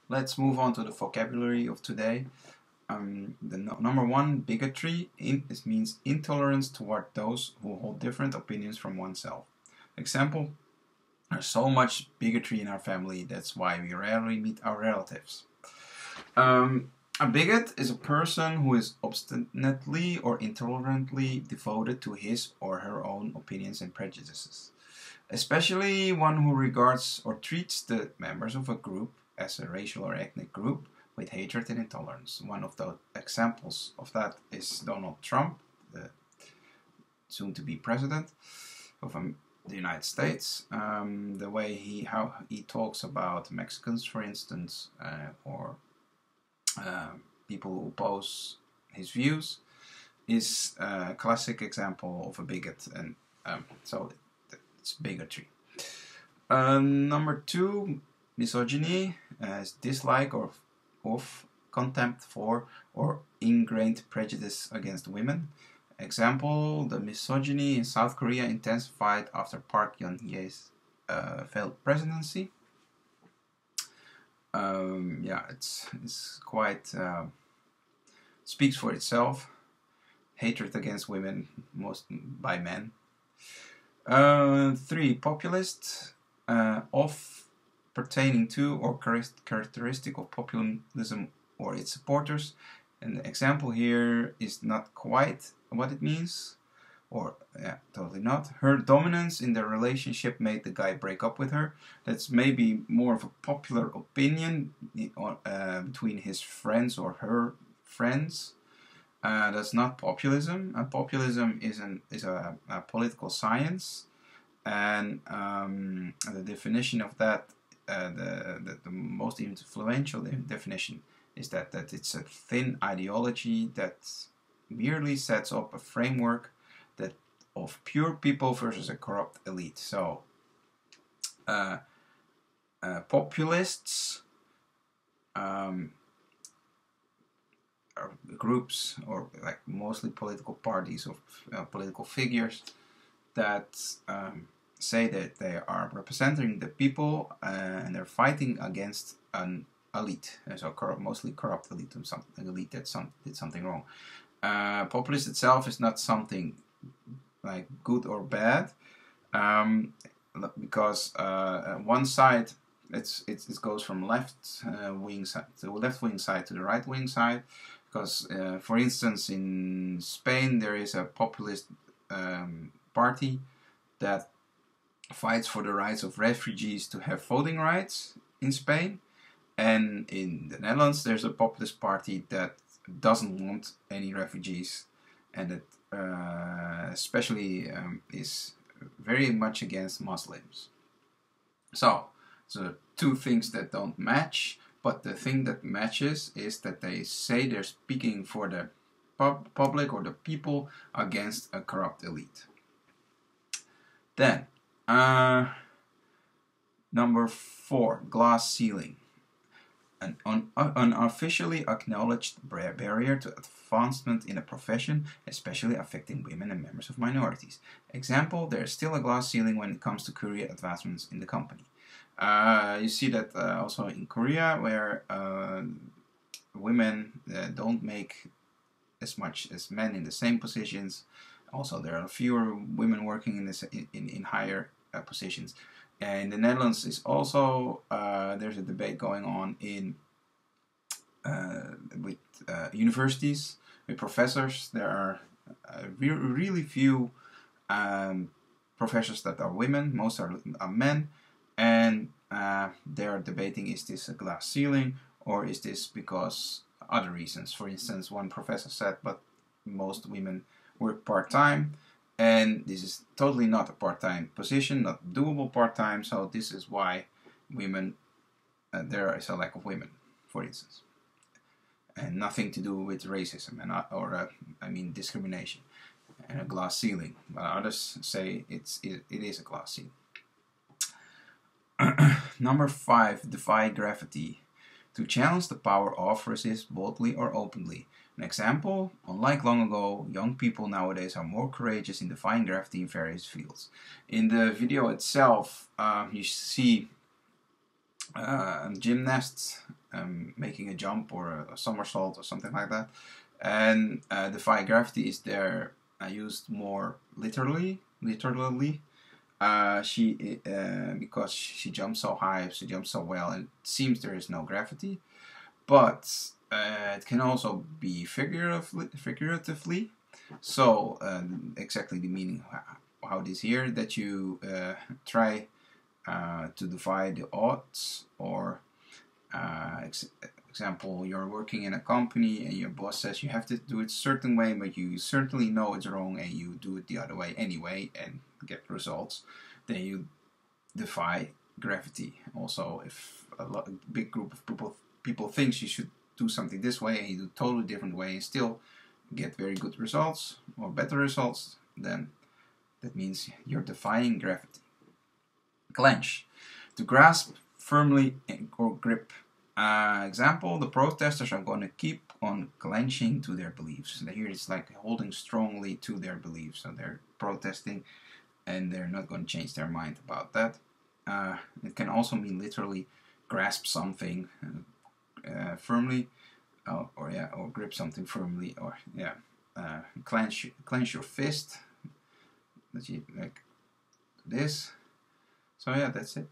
Let's move on to the vocabulary of today. Number one, bigotry. This means intolerance toward those who hold different opinions from oneself. Example, there's so much bigotry in our family, that's why we rarely meet our relatives. A bigot is a person who is obstinately or intolerantly devoted to his or her own opinions and prejudices, especially one who regards or treats the members of a group as a racial or ethnic group with hatred and intolerance. One of the examples of that is Donald Trump, the soon-to-be president of the United States. The way how he talks about Mexicans, for instance, or people who oppose his views, is a classic example of a bigot, and so it's bigotry. Number two, misogyny is dislike of contempt for or ingrained prejudice against women. Example, the misogyny in South Korea intensified after Park Geun-hye's failed presidency. Yeah, it's quite speaks for itself. Hatred against women, most by men. 3, populist, of, pertaining to, or characteristic of populism or its supporters. And the example here is not quite what it means, or yeah, totally not. Her dominance in the relationship made the guy break up with her. That's maybe more of a popular opinion between his friends or her friends. That's not populism. Populism is a political science, and the definition of that, the most influential definition, is that it's a thin ideology that merely sets up a framework that of pure people versus a corrupt elite. So populists are groups, or like mostly political parties or political figures that say that they are representing the people and they're fighting against an elite, so mostly corrupt elite, an elite that did something wrong. Populist itself is not something like good or bad, because one side it goes from left wing side to the left wing side to the right wing side. Because, for instance, in Spain there is a populist party that fights for the rights of refugees to have voting rights in Spain, and in the Netherlands there's a populist party that doesn't want any refugees, and that especially is very much against Muslims. So two things that don't match, but the thing that matches is that they say they're speaking for the public or the people against a corrupt elite. Then, number 4, glass ceiling. An unofficially acknowledged barrier to advancement in a profession, especially affecting women and members of minorities. Example, there is still a glass ceiling when it comes to career advancements in the company. You see that also in Korea, where women don't make as much as men in the same positions. Also, there are fewer women working in higher positions. In the Netherlands is also there's a debate going on with universities, with professors. There are really few professors that are women. Most are men. And they are debating, is this a glass ceiling, or is this because other reasons? For instance, one professor said, but most women work part-time, and this is totally not a part-time position, not doable part-time, so this is why women, there is a lack of women, for instance. And nothing to do with racism or discrimination and a glass ceiling. But others say it is a glass ceiling. Number 5, defy gravity. To challenge the power of, resist boldly or openly. An example, unlike long ago, young people nowadays are more courageous in defying gravity in various fields. In the video itself, you see gymnasts making a jump or a somersault or something like that. And defy gravity is there used more literally. Because she jumps so high, she jumps so well, and it seems there is no gravity. But it can also be figuratively. So exactly the meaning how it is here, that you try to defy the odds, or example, you're working in a company and your boss says you have to do it a certain way, but you certainly know it's wrong and you do it the other way anyway and get results. Then you defy gravity. Also, if a big group of people thinks you should do something this way and you do a totally different way and still get very good results or better results, then that means you're defying gravity. Clench. To grasp firmly or grip. Example, the protesters are going to keep on clenching to their beliefs. So here it's like holding strongly to their beliefs. So they're protesting and they're not going to change their mind about that. It can also mean literally grasp something firmly, or grip something firmly, or clench your fist. That you like this. So yeah, that's it.